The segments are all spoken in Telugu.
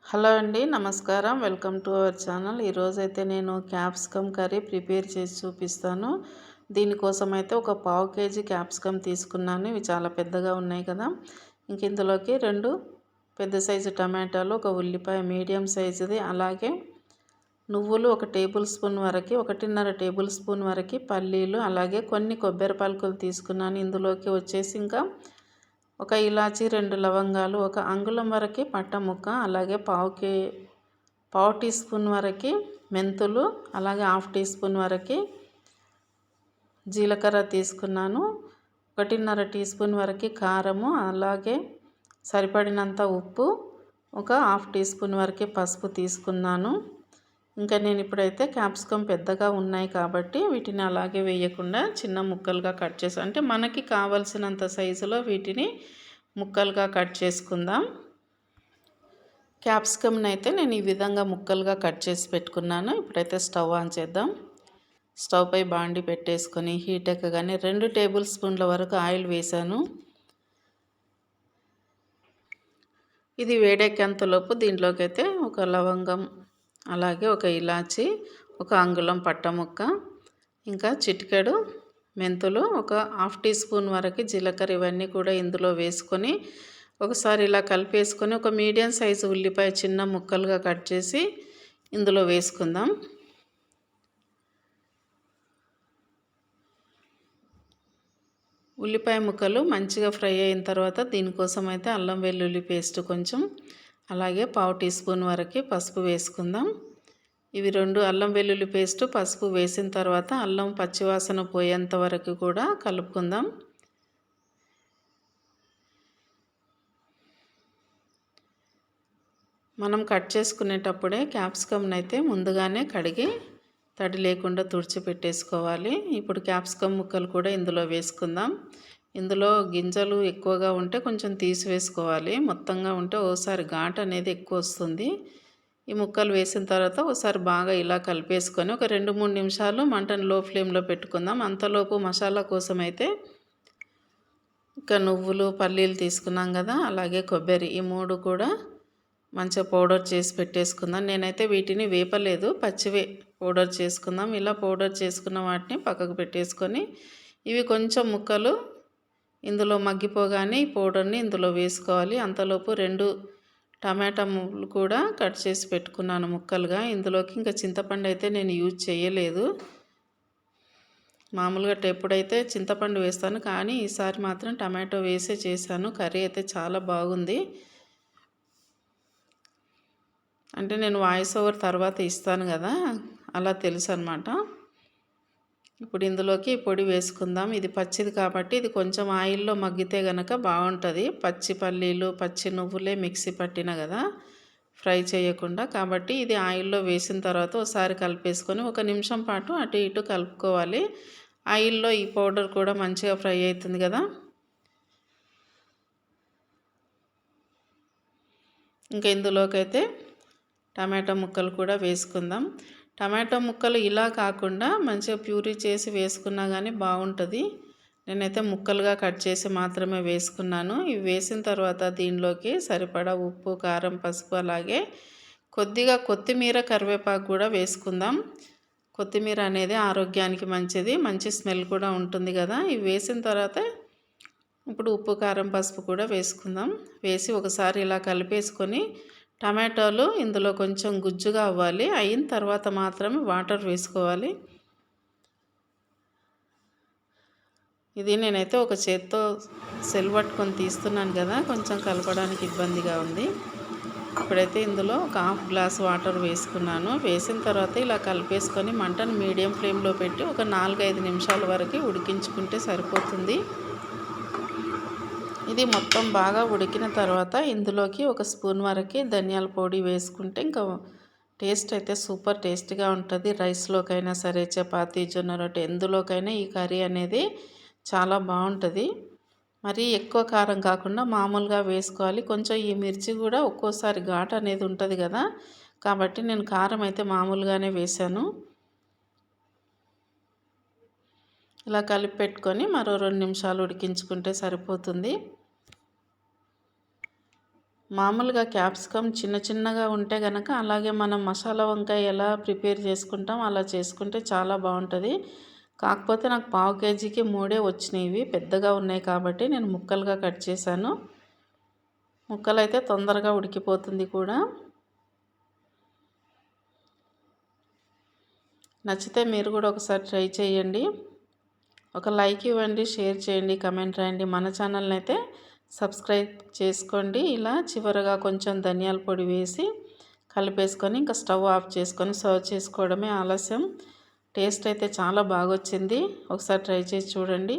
హలో అండి, నమస్కారం. Welcome to our channel. ఈరోజైతే నేను క్యాప్సికమ్ కర్రీ ప్రిపేర్ చేసి చూపిస్తాను. దీనికోసం అయితే ఒక పావు కేజీ క్యాప్సికమ్ తీసుకున్నాను. ఇవి చాలా పెద్దగా ఉన్నాయి కదా. ఇంక ఇందులోకి 2 పెద్ద సైజు టమాటాలు, ఒక ఉల్లిపాయ మీడియం సైజుది, అలాగే నువ్వులు 1 టేబుల్ స్పూన్ వరకు, 1.5 టేబుల్ స్పూన్ వరకు పల్లీలు, అలాగే కొన్ని కొబ్బరి పలుకులు తీసుకున్నాను. ఇందులోకి వచ్చేసి ఇంకా ఒక ఇలాచీ, 2 లవంగాలు, 1 అంగుళం వరకు పట్ట ముక్క, అలాగే పావు టీ స్పూన్ వరకు మెంతులు, అలాగే హాఫ్ టీ స్పూన్ వరకు జీలకర్ర తీసుకున్నాను. 1.5 టీ స్పూన్ వరకు కారము, అలాగే సరిపడినంత ఉప్పు, ఒక హాఫ్ టీ స్పూన్ వరకు పసుపు తీసుకున్నాను. ఇంకా నేను ఇప్పుడైతే క్యాప్సికమ్ పెద్దగా ఉన్నాయి కాబట్టి వీటిని అలాగే వేయకుండా చిన్న ముక్కలుగా కట్ చేసి, అంటే మనకి కావలసినంత సైజులో వీటిని ముక్కలుగా కట్ చేసుకుందాం. క్యాప్సికమ్ని అయితే నేను ఈ విధంగా ముక్కలుగా కట్ చేసి పెట్టుకున్నాను. ఇప్పుడైతే స్టవ్ ఆన్ చేద్దాం. స్టవ్ పై బాండి పెట్టేసుకొని హీట్ ఎక్కగానే 2 టేబుల్ స్పూన్ల వరకు ఆయిల్ వేసాను. ఇది వేడెక్కేంతలోపు దీంట్లోకి అయితే ఒక లవంగం, అలాగే ఒక ఇలాచి, 1 అంగుళం పట్ట ముక్క, ఇంకా చిటికెడు మెంతులు, ఒక హాఫ్ టీ స్పూన్ వరకు జీలకర్ర, ఇవన్నీ కూడా ఇందులో వేసుకొని ఒకసారి ఇలా కలిపేసుకొని ఒక మీడియం సైజు ఉల్లిపాయ చిన్న ముక్కలుగా కట్ చేసి ఇందులో వేసుకుందాం. ఉల్లిపాయ ముక్కలు మంచిగా ఫ్రై అయిన తర్వాత దీనికోసం అయితే అల్లం వెల్లుల్లి పేస్ట్ కొంచెం, అలాగే పావు టీ స్పూన్ వరకు పసుపు వేసుకుందాం. ఇవి 2 అల్లం వెల్లుల్లి పేస్ట్, పసుపు వేసిన తర్వాత అల్లం పచ్చివాసన పోయేంత వరకు కూడా కలుపుకుందాం. మనం కట్ చేసుకునేటప్పుడే క్యాప్సికమ్ని అయితే ముందుగానే కడిగి తడి లేకుండా తుడిచిపెట్టేసుకోవాలి. ఇప్పుడు క్యాప్సికమ్ ముక్కలు కూడా ఇందులో వేసుకుందాం. ఇందులో గింజలు ఎక్కువగా ఉంటే కొంచెం తీసివేసుకోవాలి. మొత్తంగా ఉంటే ఓసారి ఘాటు అనేది ఎక్కువ వస్తుంది. ఈ ముక్కలు వేసిన తర్వాత ఒకసారి బాగా ఇలా కలిపేసుకొని ఒక 2-3 నిమిషాలు మంటను లో ఫ్లేమ్లో పెట్టుకుందాం. అంతలోపు మసాలా కోసం అయితే ఇంకా నువ్వులు, పల్లీలు తీసుకున్నాం కదా, అలాగే కొబ్బరి, ఈ 3 కూడా మంచిగా పౌడర్ చేసి పెట్టేసుకుందాం. నేనైతే వీటిని వేపలేదు, పచ్చివే పౌడర్ చేసుకుందాం. ఇలా పౌడర్ చేసుకున్న వాటిని పక్కకు పెట్టేసుకొని ఇవి కొంచెం ముక్కలు ఇందులో మగ్గిపోగానే ఈ పౌడర్ని ఇందులో వేసుకోవాలి. అంతలోపు 2 టమాటా ముక్కలు కూడా కట్ చేసి పెట్టుకున్నాను ముక్కలుగా. ఇందులోకి ఇంకా చింతపండు అయితే నేను యూజ్ చేయలేదు. మామూలుగా ఎప్పుడైతే చింతపండు వేస్తాను, కానీ ఈసారి మాత్రం టమాటో వేసే చేశాను. కర్రీ అయితే చాలా బాగుంది. అంటే నేను వాయిస్ ఓవర్ తర్వాత ఇస్తాను కదా, అలా తెలుసు అన్నమాట. ఇప్పుడు ఇందులోకి పొడి వేసుకుందాం. ఇది పచ్చిది కాబట్టి ఇది కొంచెం ఆయిల్లో మగ్గితే గనక బాగుంటుంది. పచ్చి పల్లీలు, పచ్చి నువ్వులే మిక్సీ పట్టిన కదా, ఫ్రై చేయకుండా. కాబట్టి ఇది ఆయిల్లో వేసిన తర్వాత ఒకసారి కలిపేసుకొని 1 నిమిషం పాటు అటు ఇటు కలుపుకోవాలి. ఆయిల్లో ఈ పౌడర్ కూడా మంచిగా ఫ్రై అవుతుంది కదా. ఇంకా ఇందులోకి అయితే టమాటా ముక్కలు కూడా వేసుకుందాం. టమాటా ముక్కలు ఇలా కాకుండా మంచిగా ప్యూరీ చేసి వేసుకున్నా కానీ బాగుంటుంది. నేనైతే ముక్కలుగా కట్ చేసి మాత్రమే వేసుకున్నాను. ఇవి వేసిన తర్వాత దీనిలోకి సరిపడా ఉప్పు, కారం, పసుపు, అలాగే కొద్దిగా కొత్తిమీర, కరివేపాకు కూడా వేసుకుందాం. కొత్తిమీర అనేది ఆరోగ్యానికి మంచిది, మంచి స్మెల్ కూడా ఉంటుంది కదా. ఇవి వేసిన తర్వాత ఇప్పుడు ఉప్పు, కారం, పసుపు కూడా వేసుకుందాం. వేసి ఒకసారి ఇలా కలిపేసుకొని టమాటాలు ఇందులో కొంచెం గుజ్జుగా అవ్వాలి. అయిన తర్వాత మాత్రమే వాటర్ వేసుకోవాలి. ఇది నేనైతే ఒక చేత్తో సెల్ పట్టుకొని తీస్తున్నాను కదా, కొంచెం కలపడానికి ఇబ్బందిగా ఉంది. ఇప్పుడైతే ఇందులో ఒక హాఫ్ గ్లాస్ వాటర్ వేసుకున్నాను. వేసిన తర్వాత ఇలా కలిపేసుకొని మంటను మీడియం ఫ్లేమ్లో పెట్టి ఒక 4-5 నిమిషాల వరకు ఉడికించుకుంటే సరిపోతుంది. ఇది మొత్తం బాగా ఉడికిన తర్వాత ఇందులోకి 1 స్పూన్ వరకు ధనియాల పొడి వేసుకుంటే ఇంకా టేస్ట్ అయితే సూపర్ టేస్ట్గా ఉంటుంది. రైస్లోకైనా సరే, చపాతీ, జొన్న రొట్టె, ఎందులోకైనా ఈ కర్రీ అనేది చాలా బాగుంటుంది. మరి ఎక్కువ కారం కాకుండా మామూలుగా వేసుకోవాలి. కొంచెం ఈ మిర్చి కూడా ఒక్కోసారి ఘాటు అనేది ఉంటుంది కదా, కాబట్టి నేను కారం అయితే మామూలుగానే వేశాను. ఇలా కలిపి పెట్టుకొని మరో 2 నిమిషాలు ఉడికించుకుంటే సరిపోతుంది. మామూలుగా క్యాప్సికమ్ చిన్న చిన్నగా ఉంటే గనక అలాగే మనం మసాలా వంకాయ ఎలా ప్రిపేర్ చేసుకుంటాం అలా చేసుకుంటే చాలా బాగుంటుంది. కాకపోతే నాకు పావు కేజీకి 3 వచ్చినాయి. పెద్దగా ఉన్నాయి కాబట్టి నేను ముక్కలుగా కట్ చేశాను. ముక్కలైతే తొందరగా ఉడికిపోతుంది కూడా. నచ్చితే మీరు కూడా ఒకసారి ట్రై చేయండి. ఒక లైక్ ఇవ్వండి, షేర్ చేయండి, కమెంట్ రాయండి. మన ఛానల్ని అయితే సబ్స్క్రైబ్ చేసుకోండి. ఇలా చివరగా కొంచెం ధనియాల పొడి వేసి కలిపేసుకొని ఇంకా స్టవ్ ఆఫ్ చేసుకొని సర్వ్ చేసుకోవడమే ఆలస్యం. టేస్ట్ అయితే చాలా బాగా వచ్చింది. ఒకసారి ట్రై చేసి చూడండి.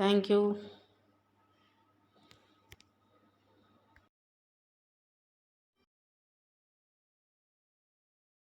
Thank you.